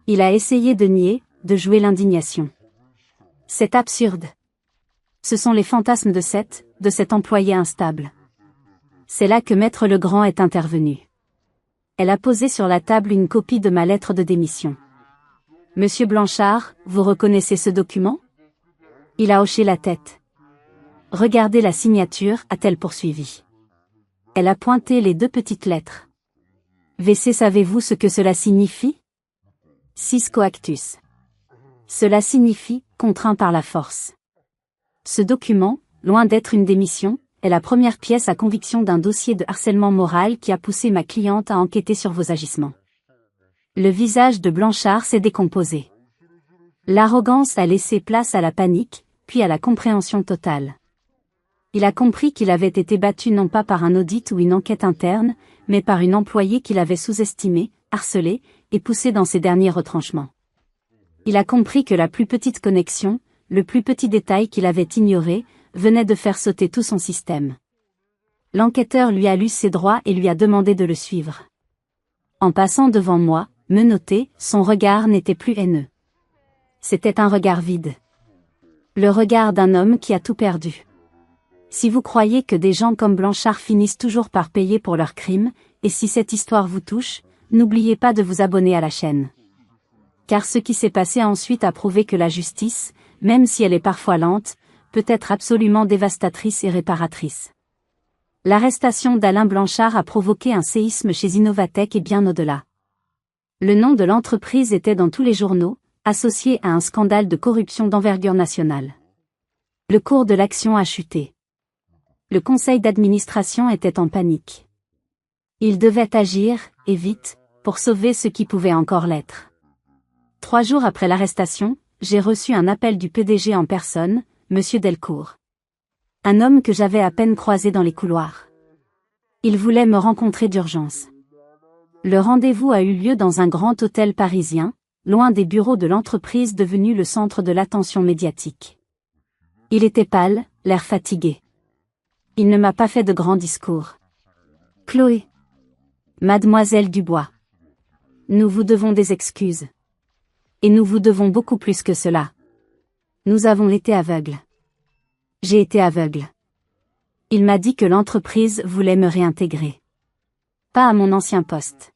[SPEAKER 1] Il a essayé de nier, de jouer l'indignation. C'est absurde. Ce sont les fantasmes de cet employé instable. C'est là que Maître Legrand est intervenu. Elle a posé sur la table une copie de ma lettre de démission. « Monsieur Blanchard, vous reconnaissez ce document ?» Il a hoché la tête. « Regardez la signature » a-t-elle poursuivi. Elle a pointé les deux petites lettres. « VC, savez-vous ce que cela signifie » Sis coactus. Cela signifie « contraint par la force ». Ce document, loin d'être une démission, est la première pièce à conviction d'un dossier de harcèlement moral qui a poussé ma cliente à enquêter sur vos agissements. Le visage de Blanchard s'est décomposé. L'arrogance a laissé place à la panique, puis à la compréhension totale. Il a compris qu'il avait été battu non pas par un audit ou une enquête interne, mais par une employée qu'il avait sous-estimée, harcelée, et poussée dans ses derniers retranchements. Il a compris que la plus petite connexion, le plus petit détail qu'il avait ignoré, venait de faire sauter tout son système. L'enquêteur lui a lu ses droits et lui a demandé de le suivre. En passant devant moi, menotté, son regard n'était plus haineux. C'était un regard vide. Le regard d'un homme qui a tout perdu. Si vous croyez que des gens comme Blanchard finissent toujours par payer pour leurs crimes, et si cette histoire vous touche, n'oubliez pas de vous abonner à la chaîne. Car ce qui s'est passé ensuite a prouvé que la justice, même si elle est parfois lente, peut être absolument dévastatrice et réparatrice. L'arrestation d'Alain Blanchard a provoqué un séisme chez Innovatech et bien au-delà. Le nom de l'entreprise était dans tous les journaux, associé à un scandale de corruption d'envergure nationale. Le cours de l'action a chuté. Le conseil d'administration était en panique. Il devait agir, et vite, pour sauver ce qui pouvait encore l'être. 3 jours après l'arrestation, j'ai reçu un appel du PDG en personne, Monsieur Delcourt. Un homme que j'avais à peine croisé dans les couloirs. Il voulait me rencontrer d'urgence. Le rendez-vous a eu lieu dans un grand hôtel parisien, loin des bureaux de l'entreprise devenue le centre de l'attention médiatique. Il était pâle, l'air fatigué. Il ne m'a pas fait de grands discours. Chloé. Mademoiselle Dubois. Nous vous devons des excuses. Et nous vous devons beaucoup plus que cela. Nous avons été aveugles. J'ai été aveugle. Il m'a dit que l'entreprise voulait me réintégrer. Pas à mon ancien poste.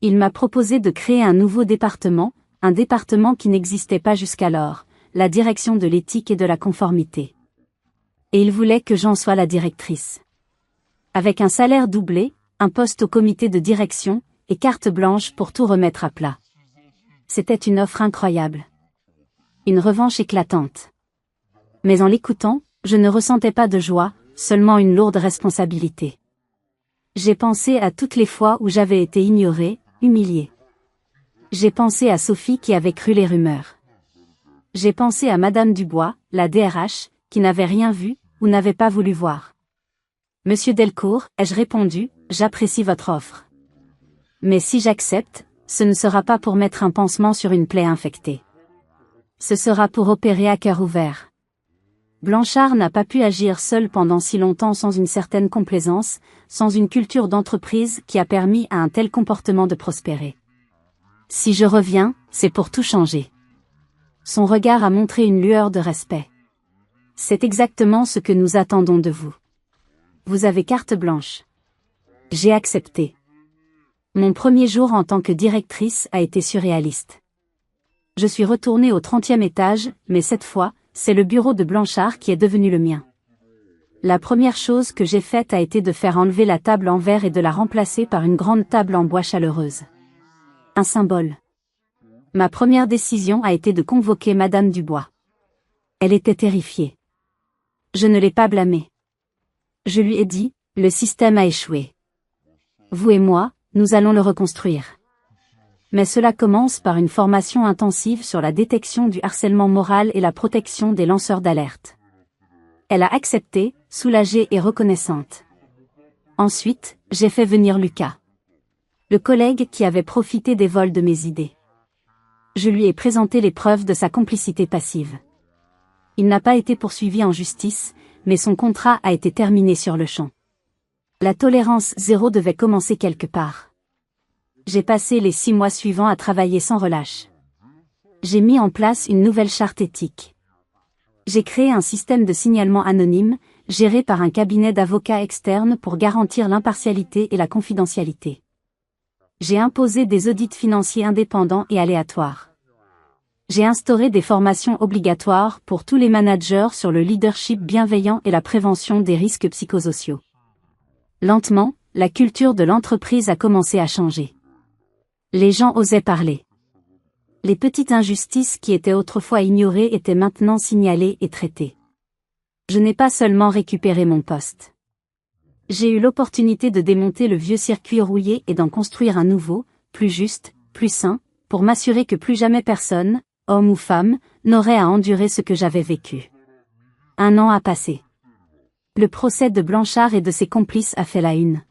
[SPEAKER 1] Il m'a proposé de créer un nouveau département, un département qui n'existait pas jusqu'alors, la direction de l'éthique et de la conformité. Et il voulait que j'en sois la directrice. Avec un salaire doublé, un poste au comité de direction, et carte blanche pour tout remettre à plat. C'était une offre incroyable. Une revanche éclatante. Mais en l'écoutant, je ne ressentais pas de joie, seulement une lourde responsabilité. J'ai pensé à toutes les fois où j'avais été ignorée, humiliée. J'ai pensé à Sophie qui avait cru les rumeurs. J'ai pensé à Madame Dubois, la DRH, qui n'avait rien vu, ou n'avait pas voulu voir. Monsieur Delcourt, ai-je répondu, j'apprécie votre offre. Mais si j'accepte, ce ne sera pas pour mettre un pansement sur une plaie infectée. Ce sera pour opérer à cœur ouvert. Blanchard n'a pas pu agir seul pendant si longtemps sans une certaine complaisance, sans une culture d'entreprise qui a permis à un tel comportement de prospérer. Si je reviens, c'est pour tout changer. Son regard a montré une lueur de respect. C'est exactement ce que nous attendons de vous. Vous avez carte blanche. J'ai accepté. Mon premier jour en tant que directrice a été surréaliste. Je suis retournée au 30e étage, mais cette fois, c'est le bureau de Blanchard qui est devenu le mien. La première chose que j'ai faite a été de faire enlever la table en verre et de la remplacer par une grande table en bois chaleureuse. Un symbole. Ma première décision a été de convoquer Madame Dubois. Elle était terrifiée. Je ne l'ai pas blâmée. Je lui ai dit, le système a échoué. Vous et moi, nous allons le reconstruire. Mais cela commence par une formation intensive sur la détection du harcèlement moral et la protection des lanceurs d'alerte. Elle a accepté, soulagée et reconnaissante. Ensuite, j'ai fait venir Lucas. Le collègue qui avait profité des vols de mes idées. Je lui ai présenté les preuves de sa complicité passive. Il n'a pas été poursuivi en justice, mais son contrat a été terminé sur le champ. La tolérance zéro devait commencer quelque part. J'ai passé les 6 mois suivants à travailler sans relâche. J'ai mis en place une nouvelle charte éthique. J'ai créé un système de signalement anonyme, géré par un cabinet d'avocats externes pour garantir l'impartialité et la confidentialité. J'ai imposé des audits financiers indépendants et aléatoires. J'ai instauré des formations obligatoires pour tous les managers sur le leadership bienveillant et la prévention des risques psychosociaux. Lentement, la culture de l'entreprise a commencé à changer. Les gens osaient parler. Les petites injustices qui étaient autrefois ignorées étaient maintenant signalées et traitées. Je n'ai pas seulement récupéré mon poste. J'ai eu l'opportunité de démonter le vieux circuit rouillé et d'en construire un nouveau, plus juste, plus sain, pour m'assurer que plus jamais personne, homme ou femme, n'aurait à endurer ce que j'avais vécu. 1 an a passé. Le procès de Blanchard et de ses complices a fait la une.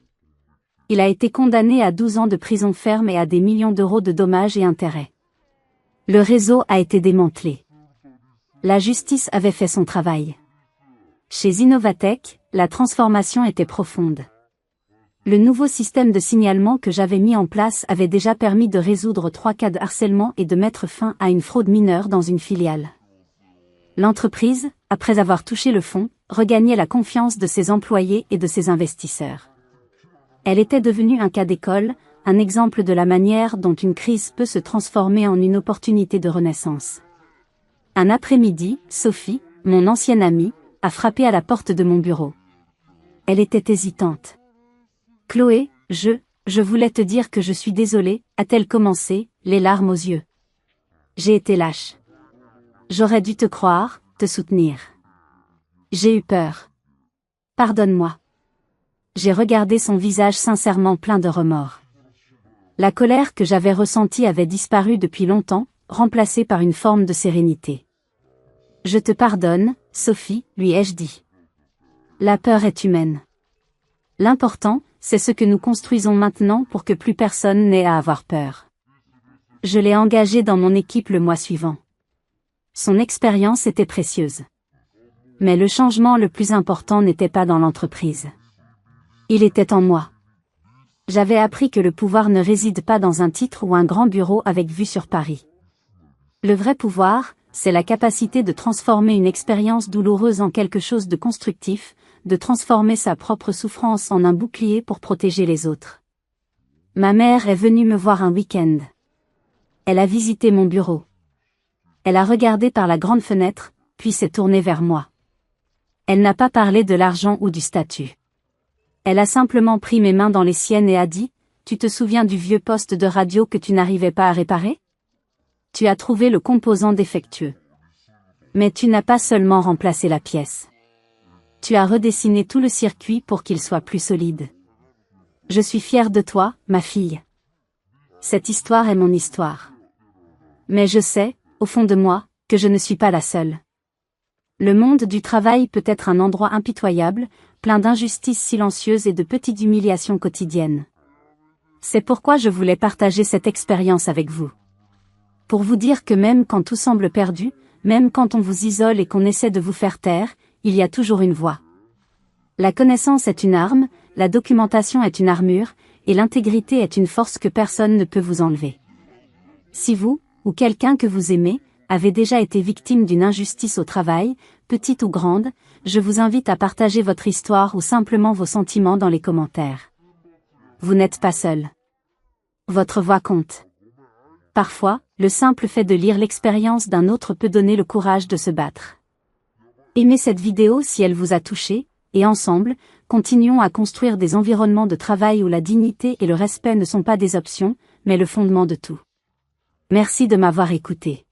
[SPEAKER 1] Il a été condamné à 12 ans de prison ferme et à des millions d'euros de dommages et intérêts. Le réseau a été démantelé. La justice avait fait son travail. Chez Innovatech, la transformation était profonde. Le nouveau système de signalement que j'avais mis en place avait déjà permis de résoudre 3 cas de harcèlement et de mettre fin à une fraude mineure dans une filiale. L'entreprise, après avoir touché le fond, regagnait la confiance de ses employés et de ses investisseurs. Elle était devenue un cas d'école, un exemple de la manière dont une crise peut se transformer en une opportunité de renaissance. Un après-midi, Sophie, mon ancienne amie, a frappé à la porte de mon bureau. Elle était hésitante. « Chloé, je voulais te dire que je suis désolée », a-t-elle commencé, les larmes aux yeux. J'ai été lâche. J'aurais dû te croire, te soutenir. J'ai eu peur. Pardonne-moi. J'ai regardé son visage sincèrement plein de remords. La colère que j'avais ressentie avait disparu depuis longtemps, remplacée par une forme de sérénité. Je te pardonne, Sophie, lui ai-je dit. La peur est humaine. L'important, c'est ce que nous construisons maintenant pour que plus personne n'ait à avoir peur. Je l'ai engagé dans mon équipe le mois suivant. Son expérience était précieuse. Mais le changement le plus important n'était pas dans l'entreprise. Il était en moi. J'avais appris que le pouvoir ne réside pas dans un titre ou un grand bureau avec vue sur Paris. Le vrai pouvoir, c'est la capacité de transformer une expérience douloureuse en quelque chose de constructif, de transformer sa propre souffrance en un bouclier pour protéger les autres. Ma mère est venue me voir un week-end. Elle a visité mon bureau. Elle a regardé par la grande fenêtre, puis s'est tournée vers moi. Elle n'a pas parlé de l'argent ou du statut. Elle a simplement pris mes mains dans les siennes et a dit, « Tu te souviens du vieux poste de radio que tu n'arrivais pas à réparer ? Tu as trouvé le composant défectueux. Mais tu n'as pas seulement remplacé la pièce. Tu as redessiné tout le circuit pour qu'il soit plus solide. Je suis fière de toi, ma fille. Cette histoire est mon histoire. Mais je sais, au fond de moi, que je ne suis pas la seule. Le monde du travail peut être un endroit impitoyable, plein d'injustices silencieuses et de petites humiliations quotidiennes. C'est pourquoi je voulais partager cette expérience avec vous. Pour vous dire que même quand tout semble perdu, même quand on vous isole et qu'on essaie de vous faire taire, il y a toujours une voie. La connaissance est une arme, la documentation est une armure, et l'intégrité est une force que personne ne peut vous enlever. Si vous, ou quelqu'un que vous aimez, avez déjà été victime d'une injustice au travail, petite ou grande, je vous invite à partager votre histoire ou simplement vos sentiments dans les commentaires. Vous n'êtes pas seul. Votre voix compte. Parfois, le simple fait de lire l'expérience d'un autre peut donner le courage de se battre. Aimez cette vidéo si elle vous a touché, et ensemble, continuons à construire des environnements de travail où la dignité et le respect ne sont pas des options, mais le fondement de tout. Merci de m'avoir écouté.